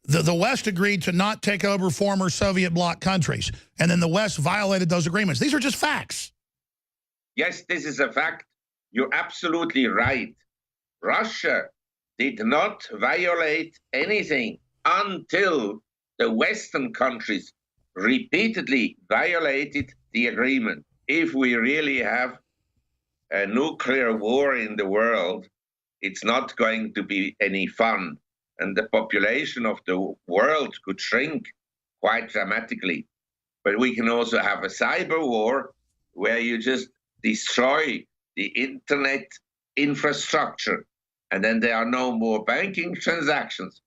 The West agreed to not take over former Soviet bloc countries, and then the West violated those agreements. These are just facts. Yes, this is a fact. You're absolutely right. Russia did not violate anything until the Western countries repeatedly violated the agreement. If we really have a nuclear war in the world, it's not going to be any fun. And the population of the world could shrink quite dramatically. But we can also have a cyber war where you just destroy the internet infrastructure, and then there are no more banking transactions.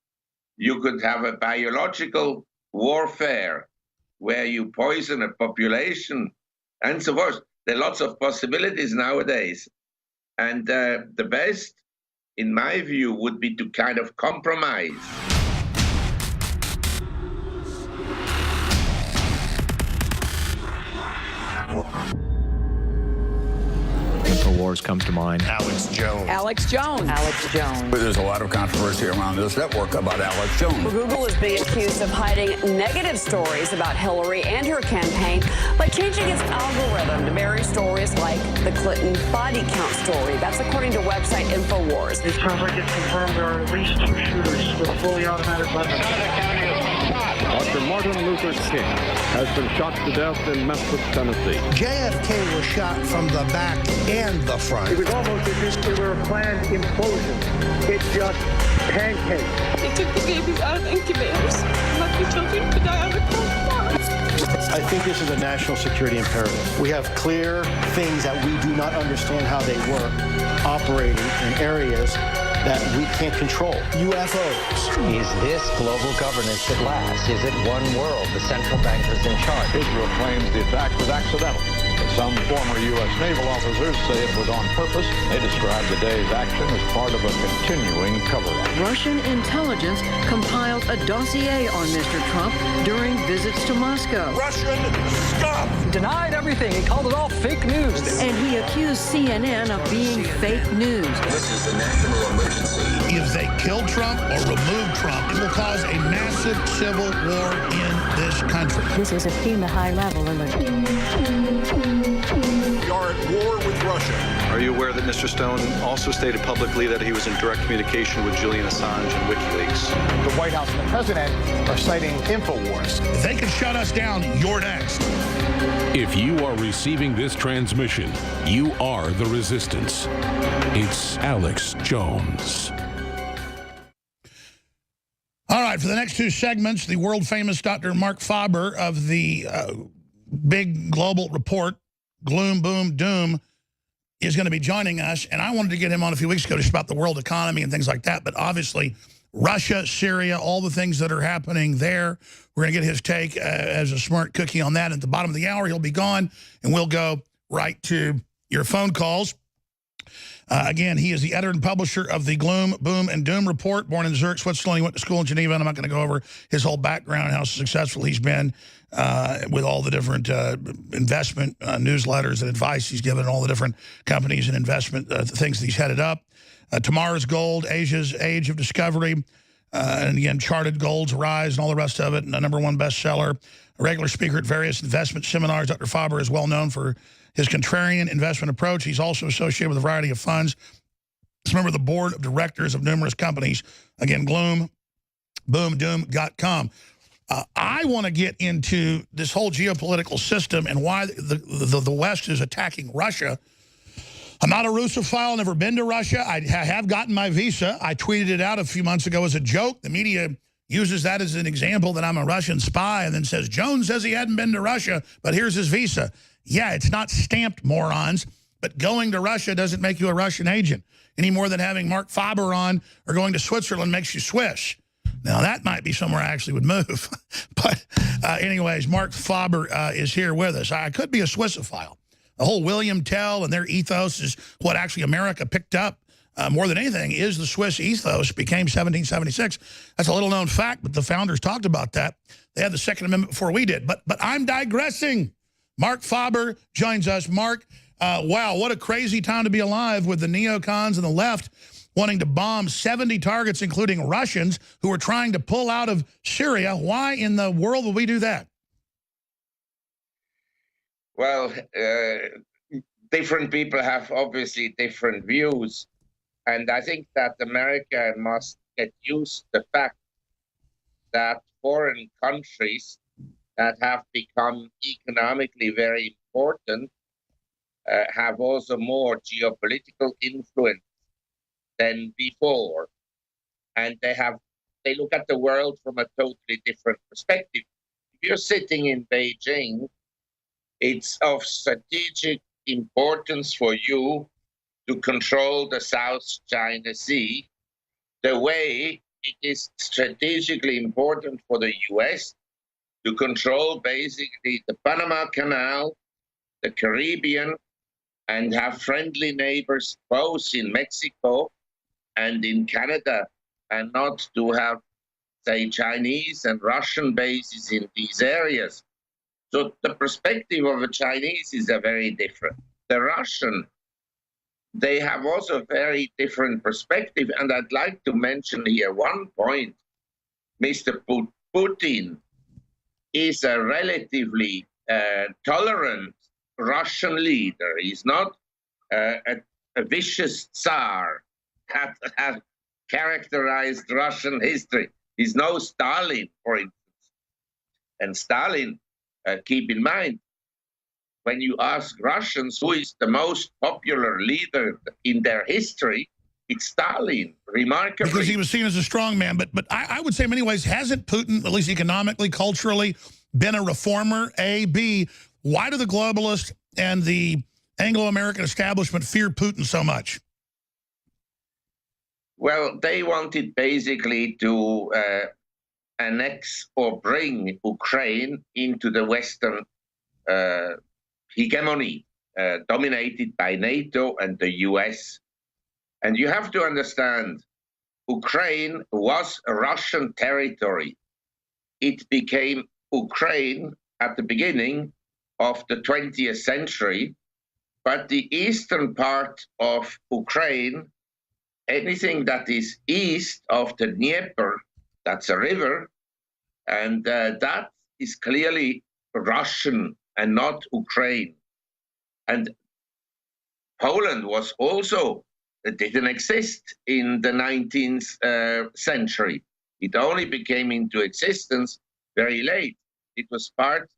You could have a biological warfare where you poison a population and so forth. There are lots of possibilities nowadays. And the best, in my view, would be to kind of compromise. InfoWars comes to mind. Alex Jones. Alex Jones. Alex Jones. There's a lot of controversy around this network about Alex Jones. Google is being accused of hiding negative stories about Hillary and her campaign by changing its algorithm to bury stories like the Clinton body count story. That's according to website InfoWars. It sounds like it's confirmed there are at least 2 shooters with fully automatic weapons. Dr. Martin Luther King has been shot to death in Memphis, Tennessee. JFK was shot from the back and the front. It was almost as if they were a planned implosion. It just pancaked. They took the babies out of incubators and left the children to die on the cold floor. I think this is a national security imperative. We have clear things that we do not understand how they work operating in areas that we can't control. UFOs. Is this global governance at last? Is it one world? The central bankers in charge? Israel claims the attack was accidental. Some former U.S. naval officers say it was on purpose. They describe the day's action as part of a continuing cover-up. Russian intelligence compiled a dossier on Mr. Trump during visits to Moscow. Russian scum! Denied everything. He called it all fake news. And he accused CNN of being fake news. This is the national emergency. If they kill Trump or remove Trump, it will cause a massive civil war in this country. This is a FEMA high-level alert. We are at war with Russia. Are you aware that Mr. Stone also stated publicly that he was in direct communication with Julian Assange and WikiLeaks? The White House and the president are citing InfoWars. If they can shut us down, you're next. If you are receiving this transmission, you are the resistance. It's Alex Jones. All right, for the next 2 segments, the world-famous Dr. Marc Faber of the big global report, Gloom, Boom, Doom, is going to be joining us. And I wanted to get him on a few weeks ago just about the world economy and things like that. But obviously, Russia, Syria, all the things that are happening there, we're going to get his take as a smart cookie on that. At the bottom of the hour, he'll be gone, and we'll go right to your phone calls. Again, he is the editor and publisher of the Gloom, Boom, and Doom report. Born in Zurich, Switzerland. He went to school in Geneva, and I'm not going to go over his whole background and how successful he's been with all the different investment newsletters and advice he's given all the different companies and investment things that he's headed up. Tomorrow's Gold, Asia's Age of Discovery, and again, Charted Gold's Rise and all the rest of it, and a #1 bestseller. A regular speaker at various investment seminars. Dr. Faber is well known for his contrarian investment approach. He's also associated with a variety of funds. He's a member of the board of directors of numerous companies. Again, gloomboomdoom.com. I want to get into this whole geopolitical system and why the West is attacking Russia. I'm not a Russophile, never been to Russia. I have gotten my visa. I tweeted it out a few months ago as a joke. The media uses that as an example that I'm a Russian spy and then says, Jones says he hadn't been to Russia, but here's his visa. Yeah, it's not stamped, morons, but going to Russia doesn't make you a Russian agent any more than having Marc Faber on or going to Switzerland makes you Swiss. Now, that might be somewhere I actually would move. But anyways, Marc Faber is here with us. I could be a Swissophile. The whole William Tell and their ethos is what actually America picked up more than anything is the Swiss ethos, became 1776. That's a little known fact, but the founders talked about that. They had the Second Amendment before we did. But I'm digressing. Marc Faber joins us. Marc, wow, what a crazy time to be alive with the neocons and the left wanting to bomb 70 targets, including Russians, who are trying to pull out of Syria. Why in the world would we do that? Well, different people have obviously different views. And I think that America must get used to the fact that foreign countries that have become economically very important have also more geopolitical influence than before. And they look at the world from a totally different perspective. If you're sitting in Beijing, it's of strategic importance for you to control the South China Sea the way it is strategically important for the US to control basically the Panama Canal, the Caribbean, and have friendly neighbors both in Mexico and in Canada, and not to have, say, Chinese and Russian bases in these areas. So the perspective of the Chinese is very different. The Russian, they have also a very different perspective. And I'd like to mention here one point. Mr. Putin is a relatively tolerant Russian leader. He's not a vicious Tsar that has characterized Russian history. He's no Stalin, for instance. And Stalin, keep in mind, when you ask Russians who is the most popular leader in their history, it's Stalin, remarkably. Because he was seen as a strong man. But I would say in many ways, hasn't Putin, at least economically, culturally, been a reformer? A, B, why do the globalists and the Anglo-American establishment fear Putin so much? Well, they wanted basically to annex or bring Ukraine into the Western hegemony, dominated by NATO and the US. And you have to understand, Ukraine was a Russian territory. It became Ukraine at the beginning of the 20th century, but the eastern part of Ukraine, anything that is east of the Dnieper, that's a river, and that is clearly Russian and not Ukraine. And Poland was also, it didn't exist in the 19th century. It only became into existence very late. It was part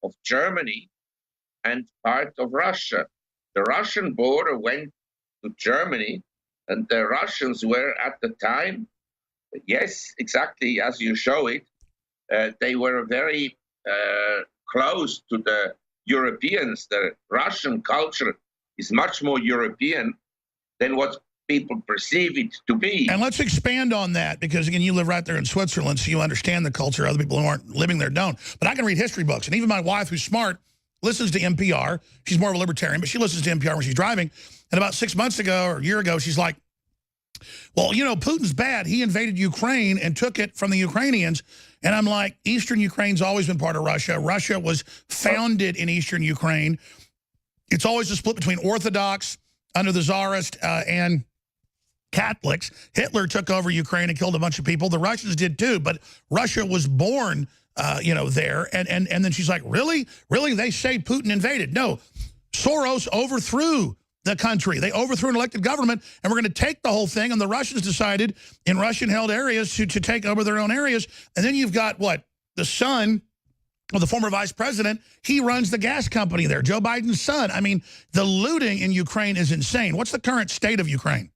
of Germany and part of Russia. The Russian border went to Germany, and the Russians were at the time, yes, exactly as you show it, they were very close to the Europeans. The Russian culture is much more European than what people perceive it to be. And let's expand on that, because again, you live right there in Switzerland, so you understand the culture. Other people who aren't living there don't. But I can read history books, and even my wife, who's smart, listens to NPR. She's more of a libertarian, but she listens to NPR when she's driving. And about 6 months ago or a year ago, she's like, well, you know, Putin's bad. He invaded Ukraine and took it from the Ukrainians. And I'm like, Eastern Ukraine's always been part of Russia. Russia was founded in Eastern Ukraine. It's always a split between Orthodox under the Tsarist and Catholics. Hitler took over Ukraine and killed a bunch of people. The Russians did too, but Russia was born, you know, there. And then she's like, really? Really? They say Putin invaded. No, Soros overthrew the country. They overthrew an elected government, and we're going to take the whole thing. And the Russians decided in Russian-held areas to take over their own areas. And then you've got, what, the son of the former vice president. He runs the gas company there, Joe Biden's son. I mean, the looting in Ukraine is insane. What's the current state of Ukraine?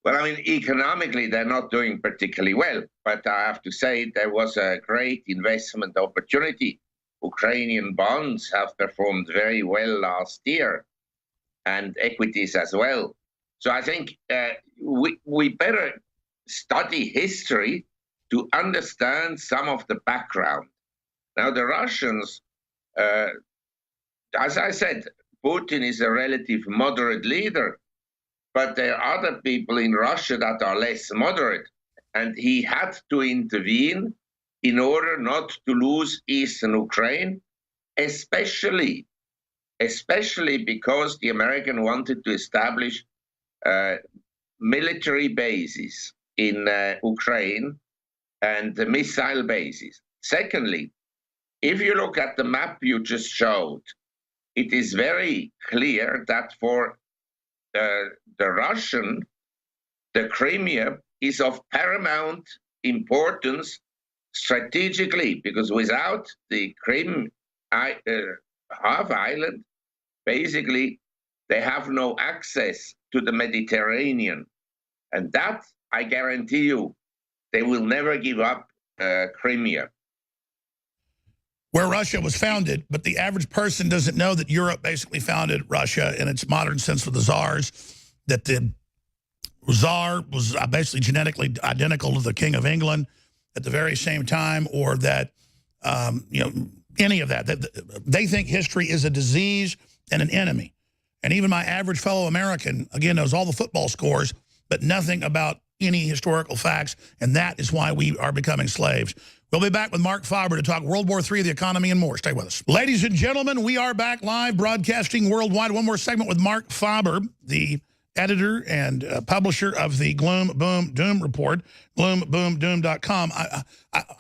Well, I mean, economically, they're not doing particularly well. But I have to say there was a great investment opportunity. Ukrainian bonds have performed very well last year, and equities as well. So I think we better study history to understand some of the background. Now, the Russians, as I said, Putin is a relative moderate leader, but there are other people in Russia that are less moderate, and he had to intervene in order not to lose eastern Ukraine, especially because the American wanted to establish military bases in Ukraine and the missile bases. Secondly, if you look at the map you just showed, it is very clear that for the Russian, the Crimea is of paramount importance strategically, because without the Crimea half island, basically, they have no access to the Mediterranean. And that, I guarantee you, they will never give up Crimea. Where Russia was founded, but the average person doesn't know that Europe basically founded Russia in its modern sense with the czars, that the czar was basically genetically identical to the King of England at the very same time, or that, you know, any of that. They think history is a disease and an enemy. And even my average fellow American, again, knows all the football scores, but nothing about any historical facts, and that is why we are becoming slaves. We'll be back with Marc Faber to talk World War III, the economy, and more. Stay with us. Ladies and gentlemen, we are back live, broadcasting worldwide. One more segment with Marc Faber, the editor and publisher of the Gloom, Boom, Doom report, gloomboomdoom.com.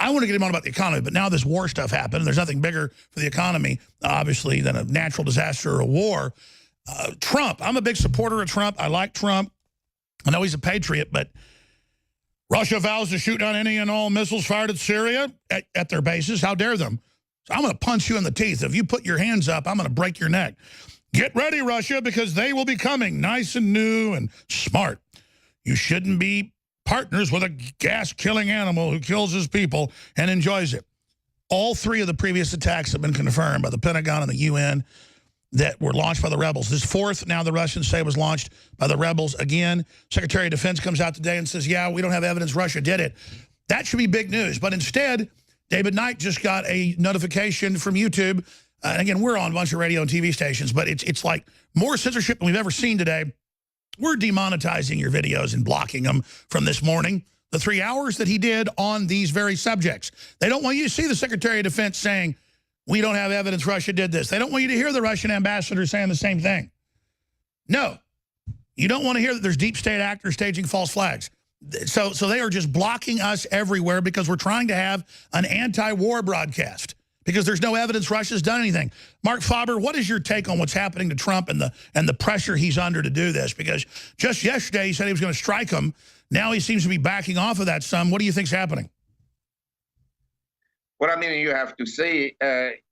I want to get him on about the economy, but now this war stuff happened, and there's nothing bigger for the economy, obviously, than a natural disaster or a war. Trump, I'm a big supporter of Trump. I like Trump. I know he's a patriot, but Russia vows to shoot down any and all missiles fired at Syria at their bases. How dare them? So I'm going to punch you in the teeth. If you put your hands up, I'm going to break your neck. Get ready, Russia, because they will be coming nice and new and smart. You shouldn't be partners with a gas-killing animal who kills his people and enjoys it. All three of the previous attacks have been confirmed by the Pentagon and the UN that were launched by the rebels. This fourth, now the Russians say, was launched by the rebels again. Secretary of Defense comes out today and says, yeah, we don't have evidence Russia did it. That should be big news. But instead, David Knight just got a notification from YouTube. And again, we're on a bunch of radio and TV stations, but it's like more censorship than we've ever seen today. We're demonetizing your videos and blocking them from this morning. The 3 hours that he did on these very subjects. They don't want you to see the Secretary of Defense saying, we don't have evidence Russia did this. They don't want you to hear the Russian ambassador saying the same thing. No. You don't want to hear that there's deep state actors staging false flags. So they are just blocking us everywhere because we're trying to have an anti-war broadcast because there's no evidence Russia's done anything. Marc Faber, what is your take on what's happening to Trump and the pressure he's under to do this? Because just yesterday he said he was going to strike him. Now he seems to be backing off of that some. What do you think's happening? Well, I mean, you have to say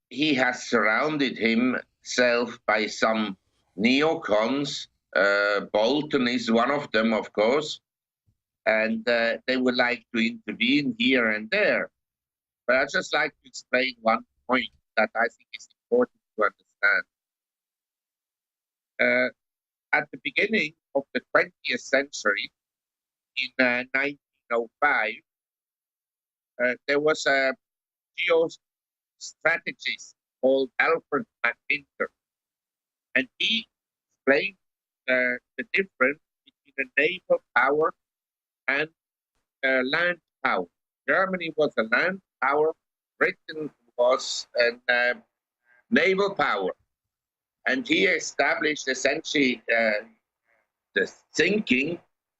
he has surrounded himself by some neocons. Bolton is one of them, of course. And they would like to intervene here and there. But I'd just like to explain one point that I think is important to understand. At the beginning of the 20th century, in 1905, there was a geostrategist called Alfred McIntyre, and he explained the difference between a naval power and a land power. Germany was a land power, Britain was a naval power, and he established essentially the thinking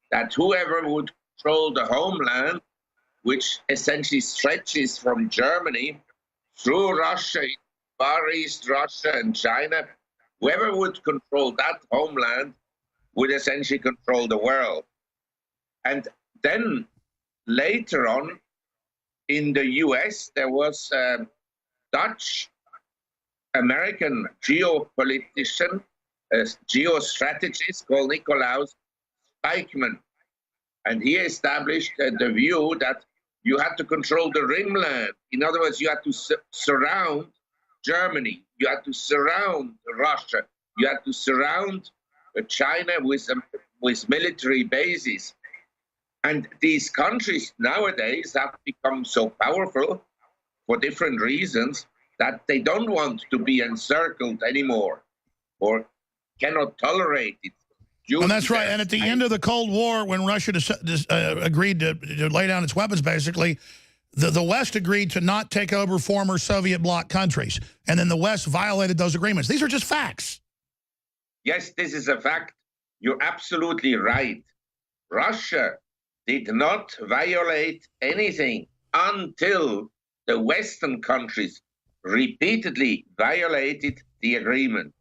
that whoever would control the homeland, which essentially stretches from Germany through Russia, Far East Russia and China, whoever would control that homeland would essentially control the world. And then later on, in the US, there was a Dutch-American geopolitician, a geostrategist called Nicolaus Spijkman. And he established the view that you had to control the rimland. In other words, you had to surround Germany. You had to surround Russia. You had to surround China with military bases. And these countries nowadays have become so powerful for different reasons that they don't want to be encircled anymore or cannot tolerate it. And that's right. And at the end of the Cold War, when Russia agreed to lay down its weapons, basically, the West agreed to not take over former Soviet bloc countries. And then the West violated those agreements. These are just facts. Yes, this is a fact. you're absolutely right. Russia did not violate anything until the Western countries repeatedly violated the agreement.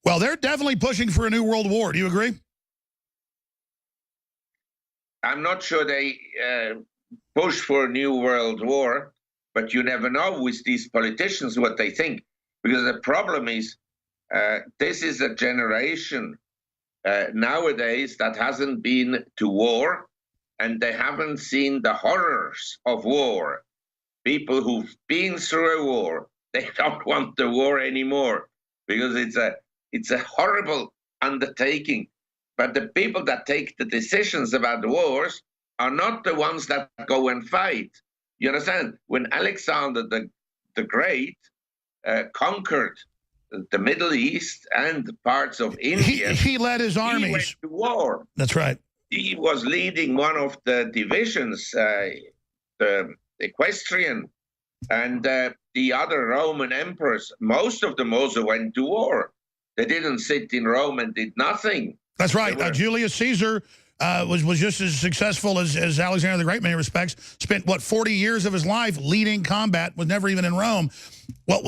Well, they're definitely pushing for a new world war. Do you agree? I'm not sure they push for a new world war, but you never know with these politicians what they think. Because the problem is, this is a generation nowadays that hasn't been to war, and they haven't seen the horrors of war. People who've been through a war, they don't want the war anymore because it's a horrible undertaking. But the people that take the decisions about the wars are not the ones that go and fight. You understand? When Alexander the Great conquered the Middle East and parts of India, he led his armies. He went to war. That's right. He was leading one of the divisions, the Equestrian, and the other Roman emperors. Most of them also went to war. They didn't sit in Rome and did nothing. That's right. Julius Caesar was just as successful as Alexander the Great in many respects. Spent, 40 years of his life leading combat, was never even in Rome. Well,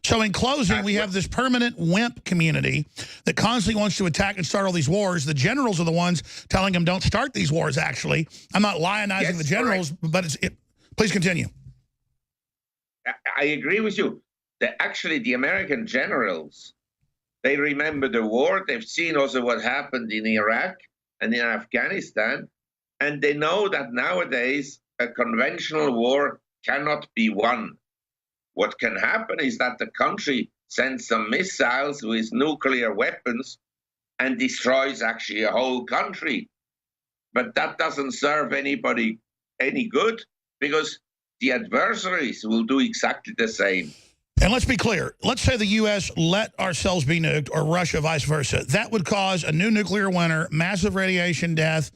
so in closing, we have this permanent wimp community that constantly wants to attack and start all these wars. The generals are the ones telling them don't start these wars, actually. I'm not lionizing the generals, but please continue. I agree with you. Actually, the American generals, they remember the war. They've seen also what happened in Iraq and in Afghanistan. And they know that nowadays a conventional war cannot be won. What can happen is that the country sends some missiles with nuclear weapons and destroys actually a whole country. But that doesn't serve anybody any good because the adversaries will do exactly the same. And let's be clear. Let's say the U.S. let ourselves be nuked, or Russia, vice versa. That would cause a new nuclear winter, massive radiation death,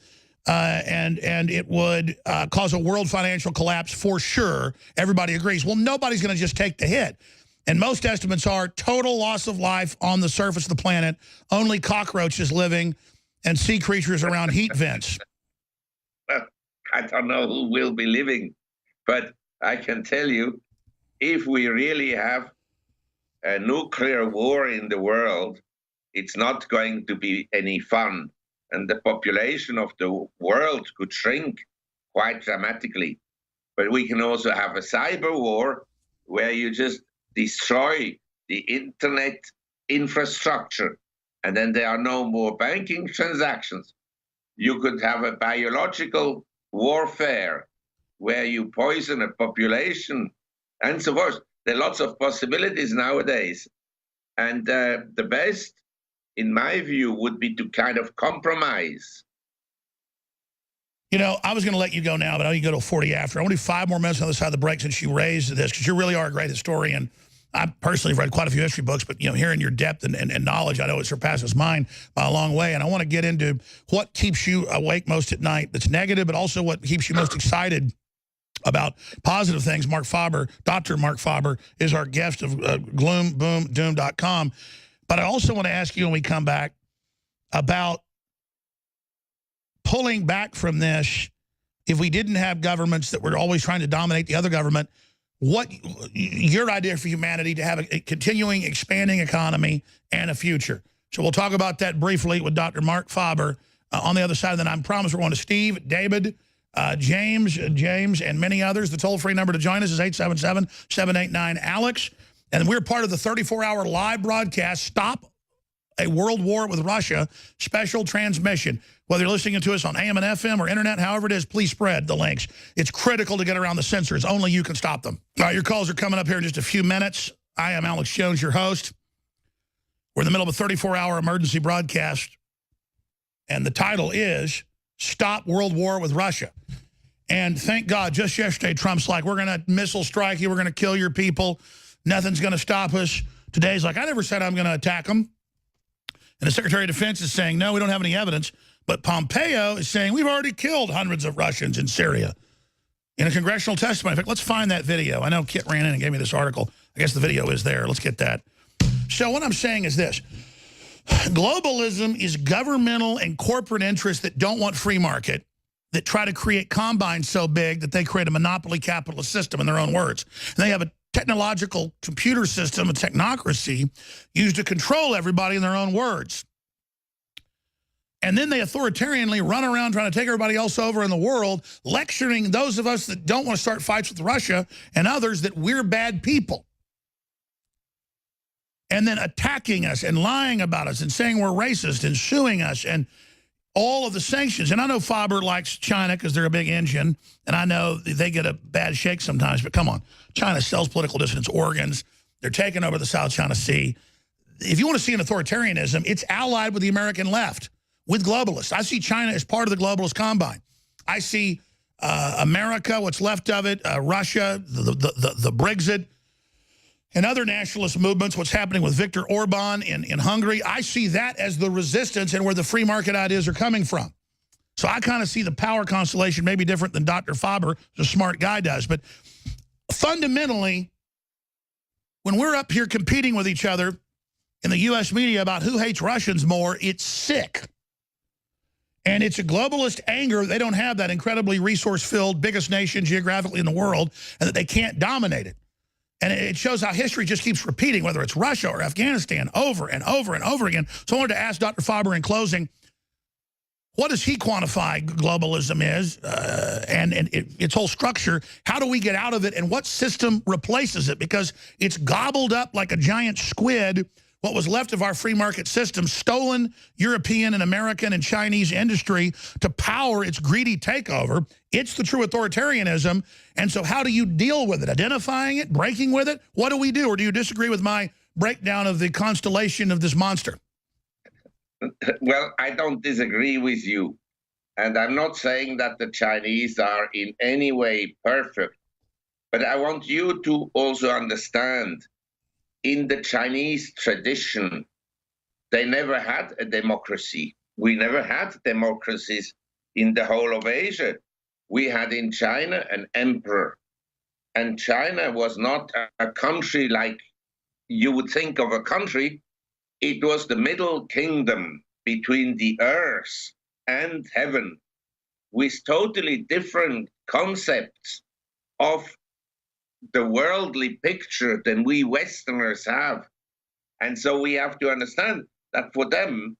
and it would cause a world financial collapse for sure. Everybody agrees. Well, nobody's going to just take the hit. And most estimates are total loss of life on the surface of the planet, only cockroaches living, and sea creatures around heat vents. Well, I don't know who will be living, but I can tell you, if we really have a nuclear war in the world, it's not going to be any fun. And the population of the world could shrink quite dramatically. But we can also have a cyber war where you just destroy the internet infrastructure, and then there are no more banking transactions. You could have a biological warfare where you poison a population and so forth. There are lots of possibilities nowadays. And the best, in my view, would be to kind of compromise. You know, I was going to let you go now, but I know you go to 40 after. I want to do 5 more minutes on the other side of the break since you raised this, because you really are a great historian. I personally have read quite a few history books, but, you know, hearing your depth and knowledge, I know it surpasses mine by a long way. And I want to get into what keeps you awake most at night that's negative, but also what keeps you most excited about positive things. Marc Faber, Dr. Marc Faber, is our guest of gloomboomdoom.com. But I also want to ask you when we come back about pulling back from this. If we didn't have governments that were always trying to dominate the other government, what your idea for humanity to have a continuing, expanding economy and a future. So we'll talk about that briefly with Dr. Marc Faber on the other side. And then I promise we're going to Steve, David, James, and many others. The toll-free number to join us is 877-789-ALEX. And we're part of the 34-hour live broadcast, Stop a World War with Russia, special transmission. Whether you're listening to us on AM and FM or internet, however it is, please spread the links. It's critical to get around the censors. Only you can stop them. All right, your calls are coming up here in just a few minutes. I am Alex Jones, your host. We're in the middle of a 34-hour emergency broadcast, and the title is Stop World War with Russia. And thank God, just yesterday, Trump's like, we're going to missile strike you, we're going to kill your people, nothing's going to stop us. Today's like, I never said I'm going to attack them. And the Secretary of Defense is saying, no, we don't have any evidence. But Pompeo is saying, we've already killed hundreds of Russians in Syria. In a congressional testimony. In fact, let's find that video. I know Kit ran in and gave me this article. I guess the video is there. Let's get that. So what I'm saying is this. Globalism is governmental and corporate interests that don't want free market, that try to create combines so big that they create a monopoly capitalist system, in their own words. And they have a technological computer system, a technocracy, used to control everybody, in their own words. And then they authoritarianly run around trying to take everybody else over in the world, lecturing those of us that don't want to start fights with Russia and others that we're bad people. And then attacking us and lying about us and saying we're racist and suing us and all of the sanctions. And I know Faber likes China because they're a big engine, and I know they get a bad shake sometimes, but come on. China sells political dissidents organs. They're taking over the South China Sea. If you want to see an authoritarianism, it's allied with the American left, with globalists. I see China as part of the globalist combine. I see America, what's left of it, Russia, the Brexit, and other nationalist movements, what's happening with Viktor Orban in Hungary. I see that as the resistance and where the free market ideas are coming from. So I kind of see the power constellation maybe different than Dr. Faber, the smart guy, does. But fundamentally, when we're up here competing with each other in the U.S. media about who hates Russians more, it's sick. And it's a globalist anger. They don't have that incredibly resource-filled, biggest nation geographically in the world, and that they can't dominate it. And it shows how history just keeps repeating, whether it's Russia or Afghanistan, over and over and over again. So I wanted to ask Dr. Faber in closing, what does he quantify globalism is and its whole structure? How do we get out of it, and what system replaces it? Because it's gobbled up like a giant squid, what was left of our free market system, stolen European and American and Chinese industry to power its greedy takeover. It's the true authoritarianism. And so how do you deal with it? Identifying it, breaking with it? What do we do? Or do you disagree with my breakdown of the constellation of this monster? Well, I don't disagree with you. And I'm not saying that the Chinese are in any way perfect. But I want you to also understand, in the Chinese tradition, they never had a democracy. We never had democracies in the whole of Asia. We had in China an emperor. And China was not a country like you would think of a country. It was the middle kingdom between the earth and heaven, with totally different concepts of the worldly picture than we Westerners have. And so we have to understand that for them,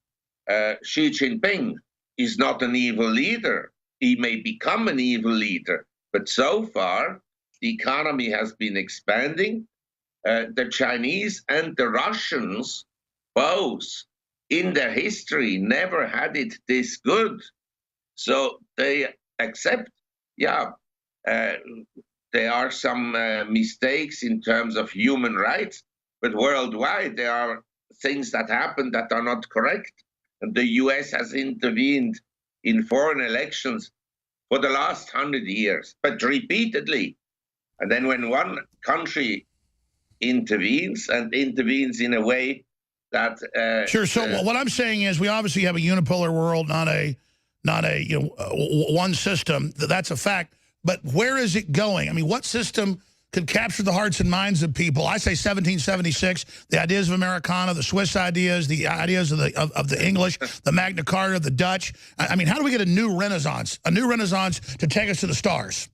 Xi Jinping is not an evil leader. He may become an evil leader, but so far, the economy has been expanding. The Chinese and the Russians, both in their history, never had it this good. So they accept, there are some mistakes in terms of human rights, but worldwide there are things that happen that are not correct. And the US has intervened in foreign elections for the last 100 years, but repeatedly. And then when one country intervenes, and intervenes in a way that... Sure, so what I'm saying is we obviously have a unipolar world, not a one system. That's a fact. But where is it going? I mean, what system could capture the hearts and minds of people? I say 1776, the ideas of Americana, the Swiss ideas, the ideas of the English, the Magna Carta, the Dutch. I mean, how do we get a new renaissance to take us to the stars?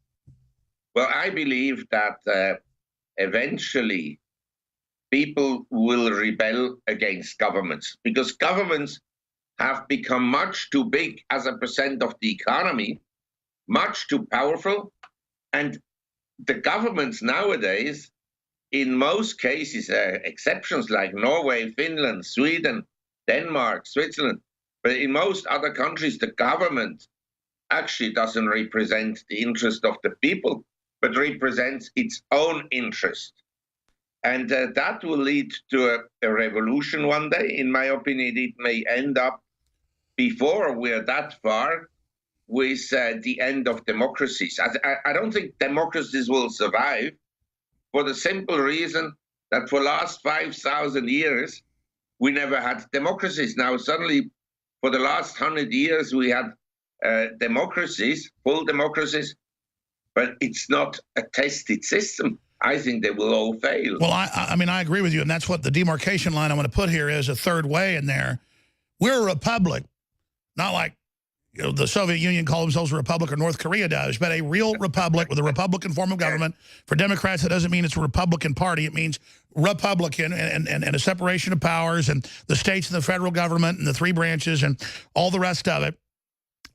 Well, I believe that eventually people will rebel against governments, because governments have become much too big as a percent of the economy, much too powerful, and the governments nowadays, in most cases, exceptions like Norway, Finland, Sweden, Denmark, Switzerland, but in most other countries, the government actually doesn't represent the interest of the people, but represents its own interest. And that will lead to a revolution one day. In my opinion, it may end up, before we're that far, with the end of democracies. I don't think democracies will survive, for the simple reason that for the last 5,000 years, we never had democracies. Now, suddenly, for the last 100 years, we had democracies, full democracies, but it's not a tested system. I think they will all fail. Well, I mean, I agree with you, and that's what the demarcation line I'm going to put here is, a third way in there. We're a republic, not like the Soviet Union called themselves a republic or North Korea does, but a real republic with a Republican form of government. For Democrats, that doesn't mean it's a Republican Party. It means Republican and a separation of powers and the states and the federal government and the three branches and all the rest of it.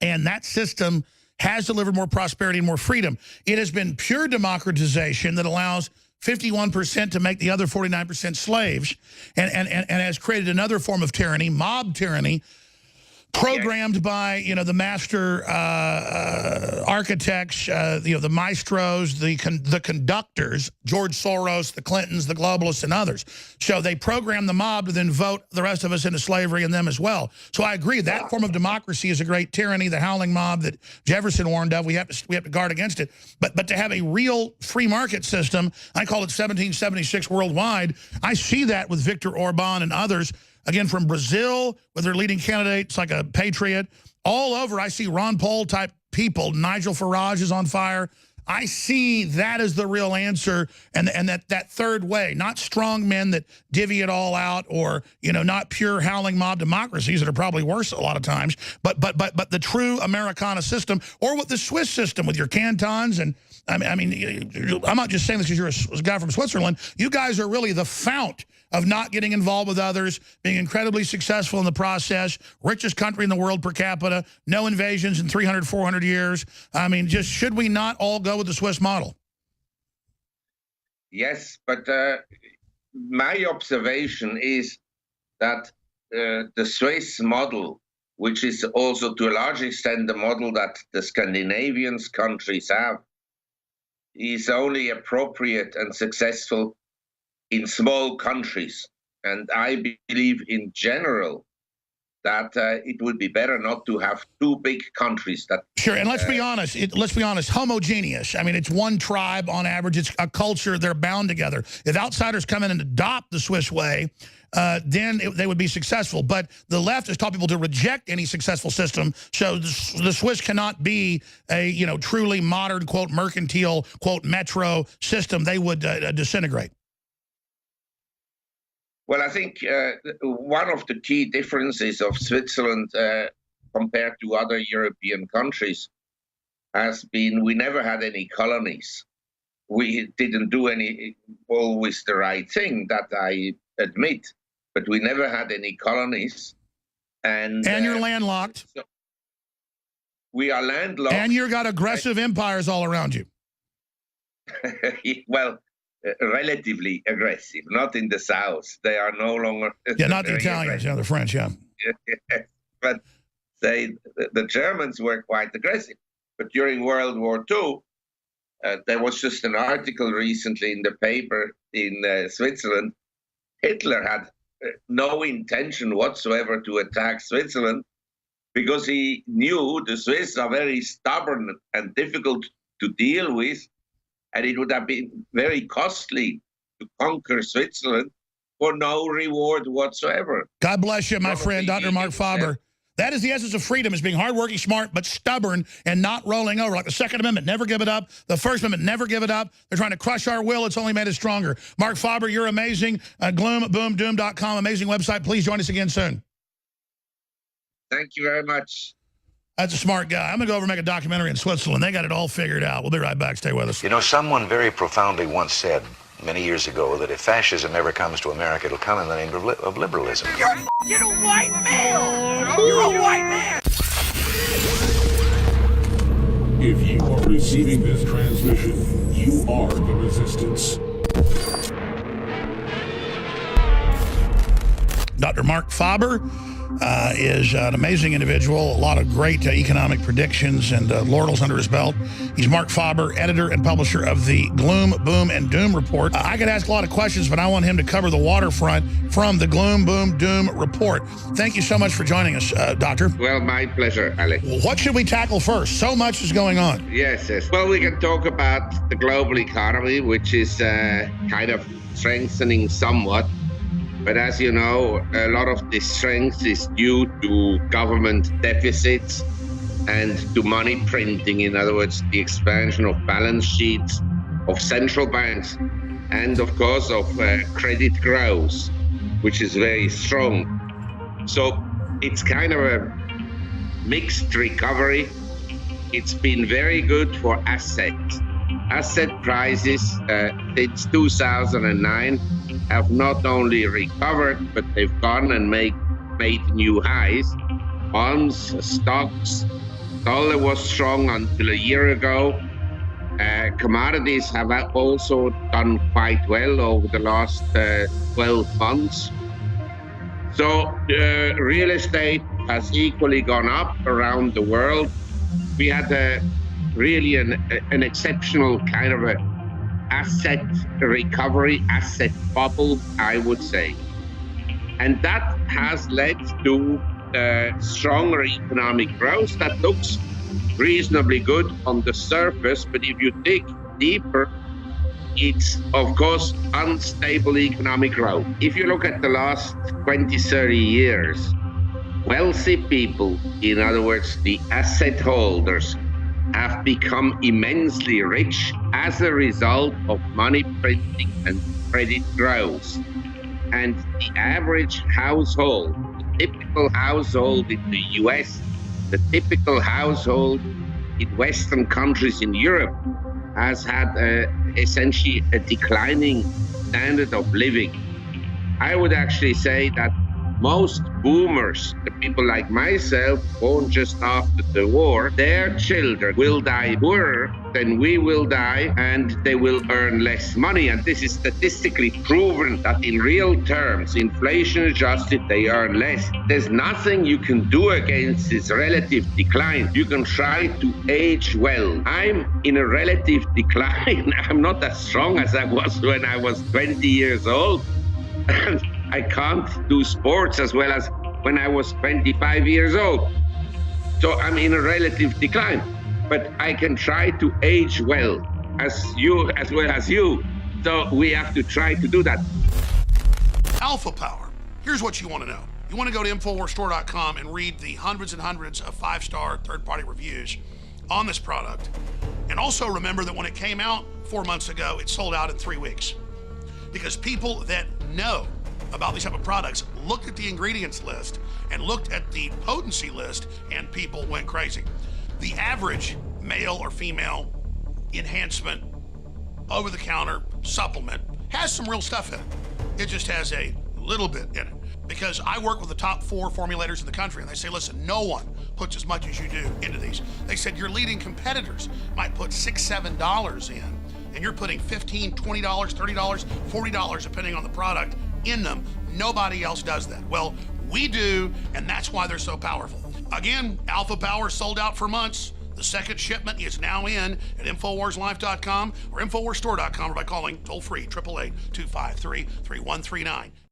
And that system has delivered more prosperity and more freedom. It has been pure democratization that allows 51% to make the other 49% slaves and has created another form of tyranny, mob tyranny, programmed by, the master architects, the maestros, the conductors, George Soros, the Clintons, the globalists, and others. So they program the mob to then vote the rest of us into slavery and them as well. So I agree that form of democracy is a great tyranny, the howling mob that Jefferson warned of. We have to guard against it. But to have a real free market system, I call it 1776 worldwide. I see that with Viktor Orban and others. Again, from Brazil, with their leading candidates like a patriot, all over, I see Ron Paul-type people. Nigel Farage is on fire. I see that as the real answer, and that third way, not strong men that divvy it all out, or not pure howling mob democracies that are probably worse a lot of times, but the true Americana system, or with the Swiss system with your cantons. And I mean, I'm not just saying this because you're a guy from Switzerland. You guys are really the fount of not getting involved with others, being incredibly successful in the process, richest country in the world per capita, no invasions in 300, 400 years. I mean, just should we not all go with the Swiss model? Yes, but my observation is that the Swiss model, which is also to a large extent the model that the Scandinavian countries have, is only appropriate and successful in small countries. And I believe in general that it would be better not to have two big countries. That Sure, and let's be honest, homogeneous. I mean, it's one tribe on average. It's a culture. They're bound together. If outsiders come in and adopt the Swiss way, then they would be successful. But the left has taught people to reject any successful system. So the Swiss cannot be a truly modern, quote, mercantile, quote, metro system. They would disintegrate. Well, I think one of the key differences of Switzerland compared to other European countries has been we never had any colonies. We didn't do always the right thing, that I admit, but we never had any colonies. And you're landlocked. So we are landlocked. And you've got aggressive empires all around you. Well, relatively aggressive, not in the south. They are no longer. Yeah, not the Italians, the French, yeah. But the Germans were quite aggressive. But during World War II, there was just an article recently in the paper in Switzerland. Hitler had no intention whatsoever to attack Switzerland because he knew the Swiss are very stubborn and difficult to deal with. And it would have been very costly to conquer Switzerland for no reward whatsoever. God bless you, my friend, Dr. Marc Faber. That is the essence of freedom, is being hardworking, smart, but stubborn and not rolling over. Like the Second Amendment, never give it up. The First Amendment, never give it up. They're trying to crush our will. It's only made us stronger. Marc Faber, you're amazing. Gloomboomdoom.com, amazing website. Please join us again soon. Thank you very much. That's a smart guy. I'm going to go over and make a documentary in Switzerland. They got it all figured out. We'll be right back. Stay with us. Someone very profoundly once said many years ago that if fascism ever comes to America, it'll come in the name of liberalism. You're a white man! You're a white man! If you are receiving this transmission, you are the resistance. Dr. Marc Faber is an amazing individual, a lot of great economic predictions and laurels under his belt. He's Marc Faber, editor and publisher of the Gloom, Boom, and Doom Report. I could ask a lot of questions, but I want him to cover the waterfront from the Gloom, Boom, Doom Report. Thank you so much for joining us, Doctor. Well, my pleasure, Alex. What should we tackle first? So much is going on. Yes. Well, we can talk about the global economy, which is kind of strengthening somewhat. But as you know, a lot of this strength is due to government deficits and to money printing. In other words, the expansion of balance sheets of central banks and, of course, of credit growth, which is very strong. So it's kind of a mixed recovery. It's been very good for assets. Asset prices since 2009 have not only recovered, but they've gone and made new highs. Bonds, stocks, dollar was strong until a year ago. Commodities have also done quite well over the last 12 months. So real estate has equally gone up around the world. We had really an exceptional kind of a asset recovery, asset bubble, I would say. And that has led to stronger economic growth that looks reasonably good on the surface, but if you dig deeper, it's of course unstable economic growth. If you look at the last 20, 30 years, wealthy people, in other words, the asset holders, have become immensely rich as a result of money printing and credit growth. And the average household, the typical household in the US, the typical household in Western countries in Europe has had essentially a declining standard of living. I would actually say that most boomers, the people like myself, born just after the war, their children will die poorer than we will die, and they will earn less money. And this is statistically proven that in real terms, inflation adjusted, they earn less. There's nothing you can do against this relative decline. You can try to age well. I'm in a relative decline. I'm not as strong as I was when I was 20 years old. I can't do sports as well as when I was 25 years old. So I'm in a relative decline, but I can try to age well as well as you. So we have to try to do that. Alpha Power. Here's what you want to know. You want to go to InfoWarsStore.com and read the hundreds and hundreds of 5-star third-party reviews on this product. And also remember that when it came out 4 months ago, it sold out in 3 weeks. Because people that know about these type of products looked at the ingredients list and looked at the potency list, and people went crazy. The average male or female enhancement over-the-counter supplement has some real stuff in it. It just has a little bit in it. Because I work with the top 4 formulators in the country, and they say, listen, no one puts as much as you do into these. They said your leading competitors might put $6, $7 in, and you're putting $15, $20, $30, $40, depending on the product, in them. Nobody else does that. Well, we do, and that's why they're so powerful. Again, Alpha Power sold out for months. The second shipment is now in at InfoWarsLife.com or InfoWarsStore.com, or by calling toll-free 888-253-3139.